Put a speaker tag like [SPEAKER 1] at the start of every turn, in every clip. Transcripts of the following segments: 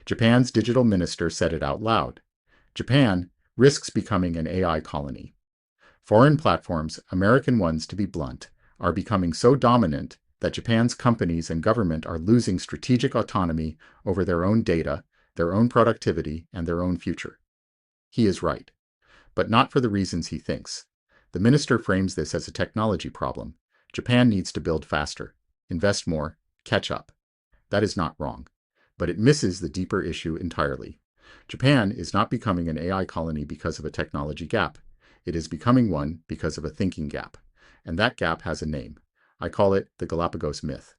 [SPEAKER 1] Japan's digital minister said it out loud. Japan risks becoming an AI colony. Foreign platforms, American ones to be blunt, are becoming so dominant that Japan's companies and government are losing strategic autonomy over their own data, their own productivity, and their own future. He is right, but not for the reasons he thinks. The minister frames this as a technology problem. Japan needs to build faster, invest more, catch up. That is not wrong, but it misses the deeper issue entirely. Japan is not becoming an AI colony because of a technology gap. It is becoming one because of a thinking gap. And that gap has a name. I call it the Galapagos Myth.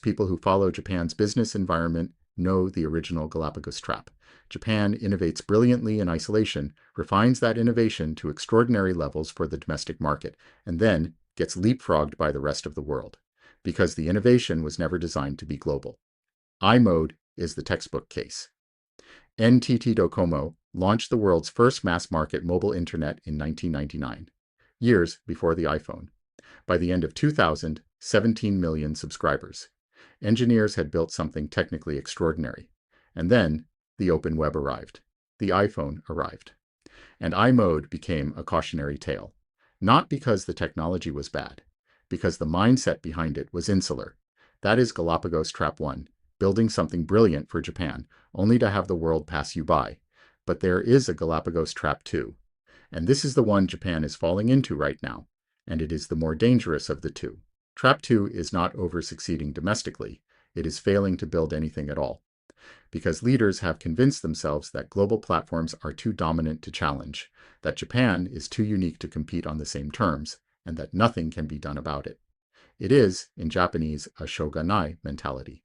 [SPEAKER 1] People who follow Japan's business environment know the original Galapagos trap. Japan innovates brilliantly in isolation, refines that innovation to extraordinary levels for the domestic market, and then gets leapfrogged by the rest of the world, because the innovation was never designed to be global. I-mode is the textbook case. NTT Docomo launched the world's first mass-market mobile internet in 1999, years before the iPhone. By the end of 2000, 17 million subscribers. Engineers had built something technically extraordinary. And then the open web arrived. The iPhone arrived. And I-mode became a cautionary tale. Not because the technology was bad, because the mindset behind it was insular. That is Galapagos Trap 1, building something brilliant for Japan, only to have the world pass you by. But there is a Galapagos Trap 2. And this is the one Japan is falling into right now. And it is the more dangerous of the two. Trap 2 is not over-succeeding domestically. It is failing to build anything at all. Because leaders have convinced themselves that global platforms are too dominant to challenge, that Japan is too unique to compete on the same terms, and that nothing can be done about it. It is, in Japanese, a shogunai mentality.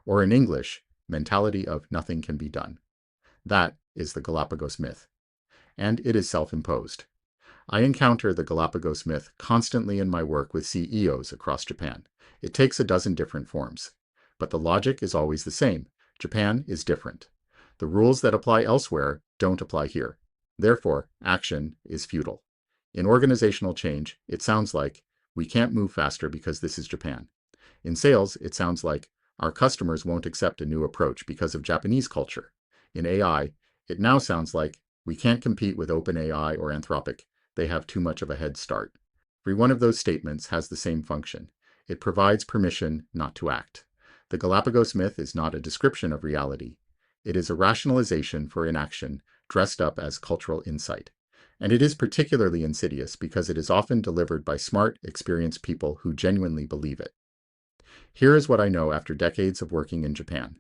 [SPEAKER 1] Or in English, mentality of nothing can be done. That is the Galapagos myth. And it is self-imposed. I encounter the Galapagos myth constantly in my work with CEOs across Japan. It takes a dozen different forms. But the logic is always the same. Japan is different. The rules that apply elsewhere don't apply here. Therefore, action is futile. In organizational change, it sounds like, we can't move faster because this is Japan. In sales, it sounds like, our customers won't accept a new approach because of Japanese culture. In AI, it now sounds like, we can't compete with OpenAI or Anthropic. They have too much of a head start. Every one of those statements has the same function. It provides permission not to act. The Galapagos myth is not a description of reality. It is a rationalization for inaction dressed up as cultural insight. And it is particularly insidious because it is often delivered by smart, experienced people who genuinely believe it. Here is what I know after decades of working in Japan.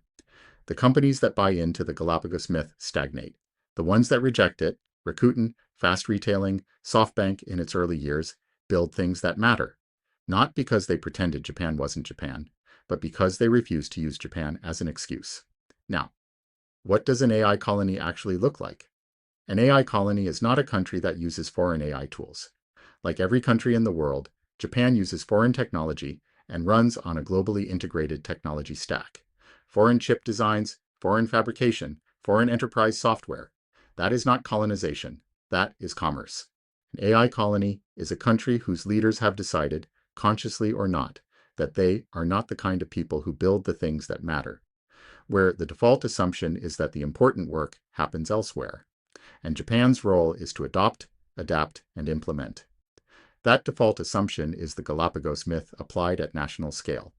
[SPEAKER 1] The companies that buy into the Galapagos myth stagnate. The ones that reject it, Rakuten, fast retailing, SoftBank in its early years, build things that matter. Not because they pretended Japan wasn't Japan, but because they refused to use Japan as an excuse. Now, what does an AI colony actually look like? An AI colony is not a country that uses foreign AI tools. Like every country in the world, Japan uses foreign technology and runs on a globally integrated technology stack. Foreign chip designs, foreign fabrication, foreign enterprise software. That is not colonization. That is commerce. An AI colony is a country whose leaders have decided, consciously or not, that they are not the kind of people who build the things that matter, where the default assumption is that the important work happens elsewhere, and Japan's role is to adopt, adapt, and implement. That default assumption is the Galapagos myth applied at national scale.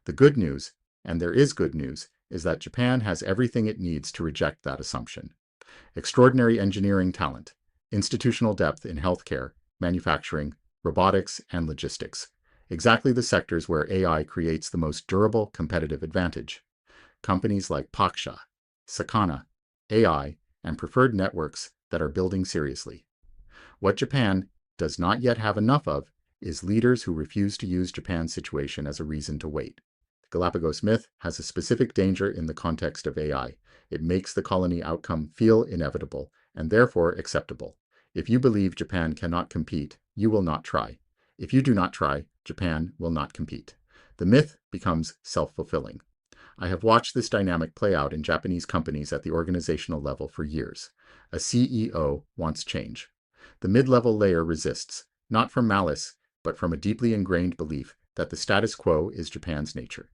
[SPEAKER 1] The good news, and there is good news, is that Japan has everything it needs to reject that assumption. Extraordinary engineering talent, institutional depth in healthcare, manufacturing, robotics, and logistics. Exactly the sectors where AI creates the most durable competitive advantage. Companies like Paksha, Sakana, AI, and preferred networks that are building seriously. What Japan does not yet have enough of is leaders who refuse to use Japan's situation as a reason to wait. The Galapagos myth has a specific danger in the context of AI. It makes the colony outcome feel inevitable and therefore acceptable. If you believe Japan cannot compete, you will not try. If you do not try, Japan will not compete. The myth becomes self-fulfilling. I have watched this dynamic play out in Japanese companies at the organizational level for years. A CEO wants change. The mid-level layer resists, not from malice, but from a deeply ingrained belief that the status quo is Japan's nature.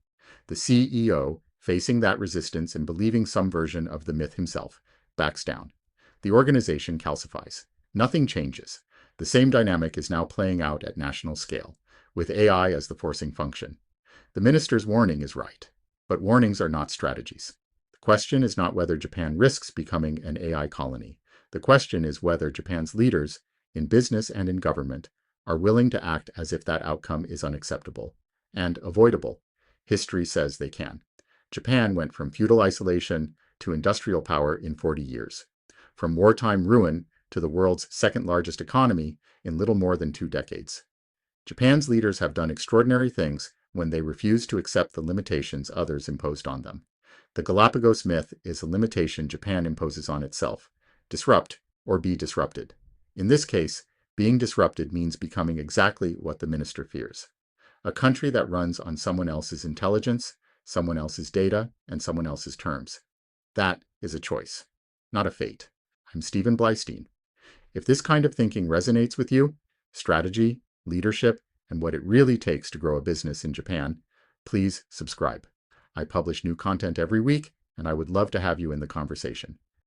[SPEAKER 1] The CEO facing that resistance and believing some version of the myth himself, backs down. The organization calcifies. Nothing changes. The same dynamic is now playing out at national scale, with AI as the forcing function. The minister's warning is right, but warnings are not strategies. The question is not whether Japan risks becoming an AI colony. The question is whether Japan's leaders, in business and in government, are willing to act as if that outcome is unacceptable and avoidable. History says they can. Japan went from feudal isolation to industrial power in 40 years, from wartime ruin to the world's second largest economy in little more than 2 decades. Japan's leaders have done extraordinary things when they refuse to accept the limitations others imposed on them. The Galapagos myth is a limitation Japan imposes on itself: disrupt or be disrupted. In this case, being disrupted means becoming exactly what the minister fears: a country that runs on someone else's intelligence, someone else's data, and someone else's terms. That is a choice, not a fate. I'm Stephen Bleistein. If this kind of thinking resonates with you, strategy, leadership, and what it really takes to grow a business in Japan, please subscribe. I publish new content every week, and I would love to have you in the conversation.